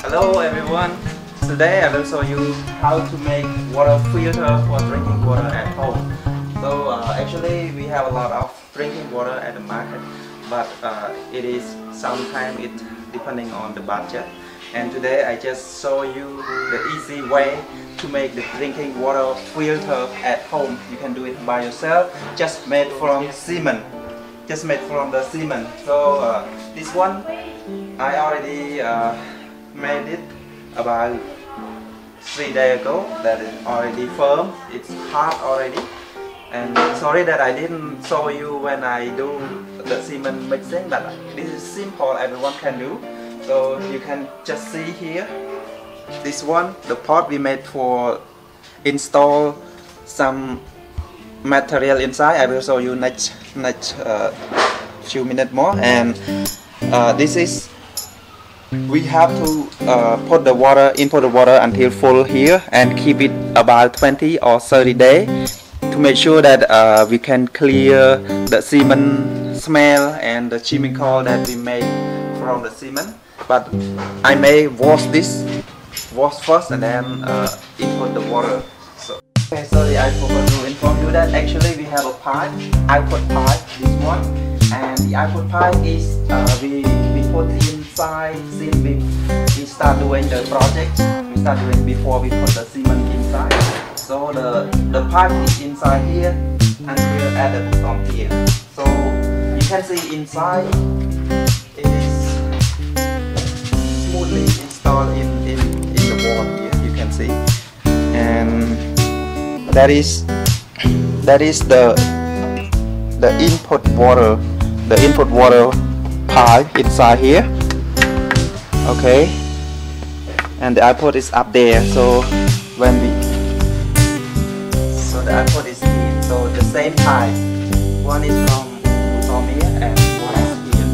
Hello everyone. Today I will show you how to make water filter for drinking water at home. So actually we have a lot of drinking water at the market, but it is sometimes it depending on the budget. And today I just show you the easy way to make the drinking water filter at home. You can do it by yourself, just made from cement. Just made from the cement. So this one I already made it about 3 days ago. That is already firm. It's hard already. And sorry that I didn't show you when I do the cement mixing, but this is simple, everyone can do. So you can just see here, this one, the pot we made for install some material inside. I will show you next few minutes more. And this is, we have to input the water until full here and keep it about 20 or 30 days to make sure that we can clear the cement smell and the chemical that we made from the cement. But I may wash first and then input the water. So, okay, sorry, I forgot to inform you that actually we have a pipe, output pipe, this one, and the output pipe is we put inside since we start doing the project. We start doing before we put the cement inside. So the pipe is inside here until at the bottom here. So you can see inside it is smoothly installed in the wall here. You can see, and that is the input water pipe inside here. Okay, and the output is up there. So the output is here. So the same pipe, one is from here and one is here.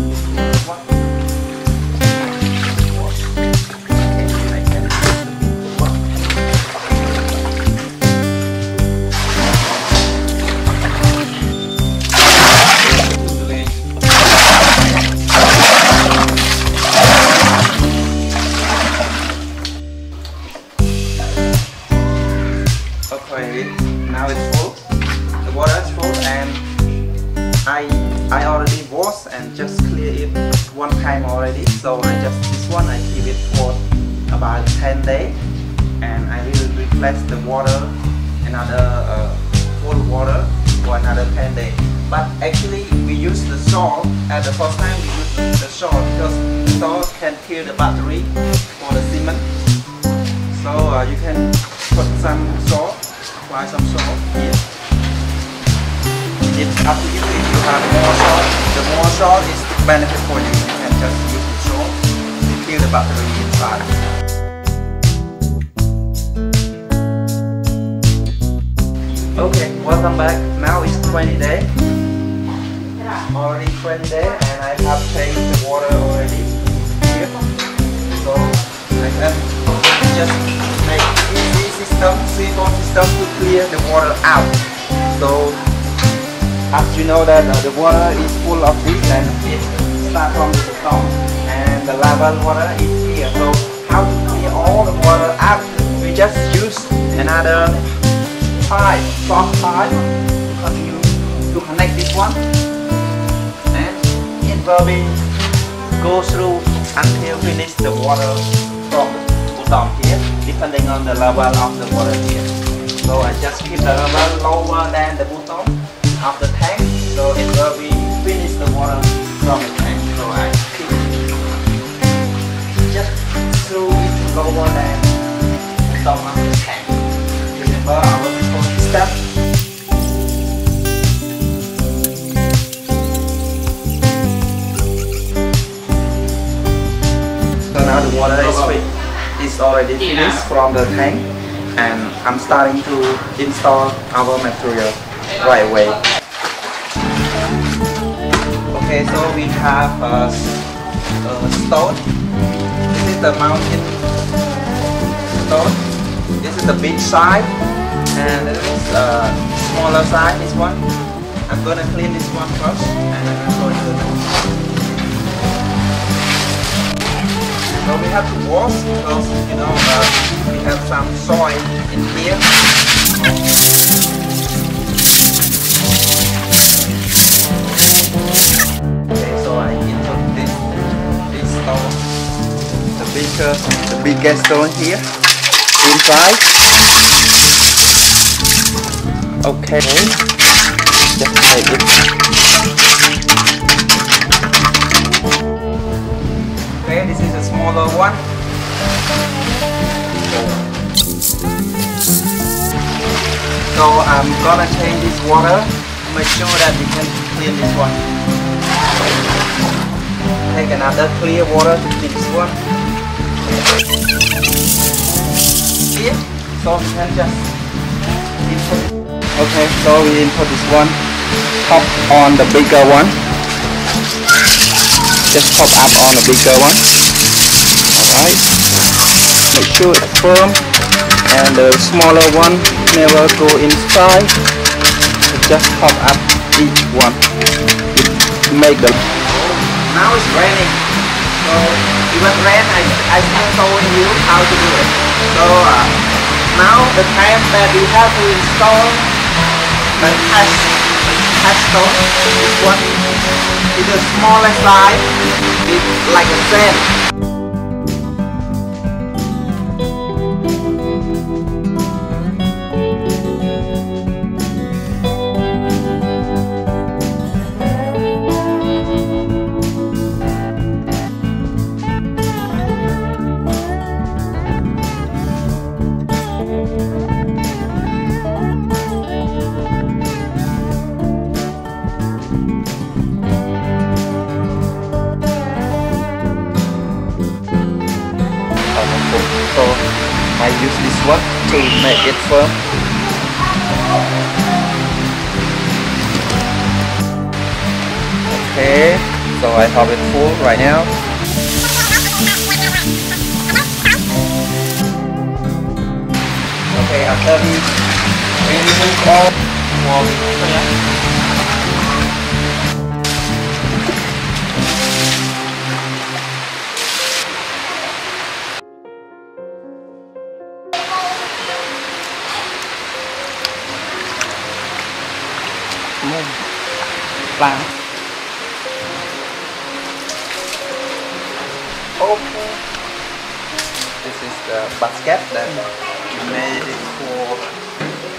Okay, now it's full. The water is full, and I already washed and just clear it one time already. So this one I keep it for about 10 days, and I will replace the water another full water for another 10 days. But actually we use the salt at the first time. We use the salt because the salt can kill the battery for the cement. So you can put some salt. Apply some salt here. It's up to you if you have more salt. The more salt is the benefit for you. You can just use the salt to kill the battery inside. Okay, welcome back. Now it's 20 days. Already 20 days, and I have changed the water already here. So I can just make easy system, simple system to clear the water out. So as you know that the water is full of this, and it starts from the top, and the lava water is here. So how to clear all the water out? We just use another pipe, soft pipe, to connect this one, and it will be go through until finish the water from the bottom here, depending on the level of the water here. So I just keep the level lower than the bottom of the tank, so it will be finish the water from the tank. So I keep just through it lower than the bottom of the tank. Remember our before step. So now the water is free. It's already finished from the tank, and I'm starting to install our material right away. Okay, so we have a stone. This is the mountain stone. This is the big side, and this is a smaller side. This one. I'm gonna clean this one first, and I will show you the next. So So we have to wash because you know we have some soil in here. Okay, so I input this stone, the biggest stone here inside. Okay, just make it. Okay, this is a smaller one. So I'm gonna change this water to make sure that we can clean this one. Take another clear water to clean this one. Here, so we can just input. Okay, so we input this one, top on the bigger one. Just pop up on the bigger one. Alright. Make sure it's firm. And the smaller one never go inside. Just pop up each one. Make the. Now it's raining. So even rain, I still showing you how to do it. So now the time that we have to install the hash stone, this one is the smallest size. It's like a sand. So I use this one to make it firm. Okay, so I have it full right now. Okay, after we remove all plant. Okay. This is the basket that we made it for,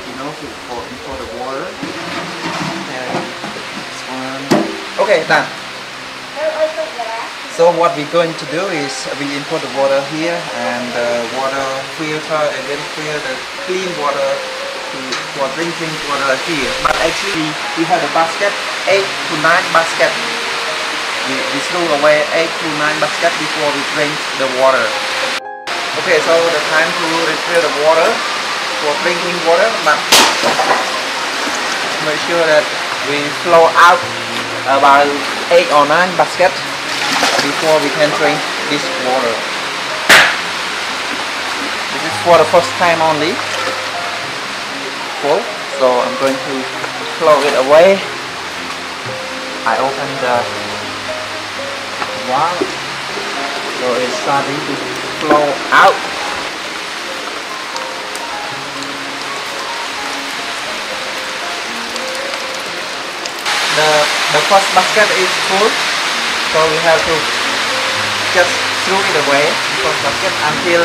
you know, for the water. And this one. Okay, done. So what we're going to do is we input the water here and the water filter and then filter the clean water for drinking water here. But actually we have a basket, 8 to 9 basket. We threw away 8 to 9 basket before we drink the water. Okay, so the time to refill the water for drinking water, but make sure that we flow out about 8 or 9 basket before we can drink this water. This is for the first time only. So I'm going to flow it away. I open the valve, so it's starting to flow out. The first basket is full, so we have to just throw it away, the first basket, until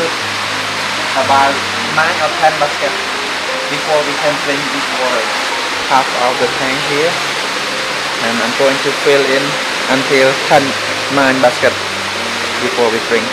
about 9 or 10 baskets before we can drink this water. Half of the tank here, and I'm going to fill in until 9 baskets before we drink.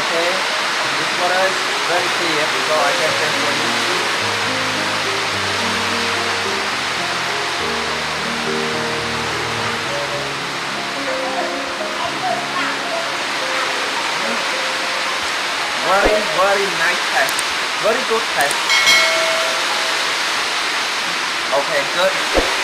Okay, this water is very clear, so I can drink for you. Very nice taste. Very good taste. Okay, good.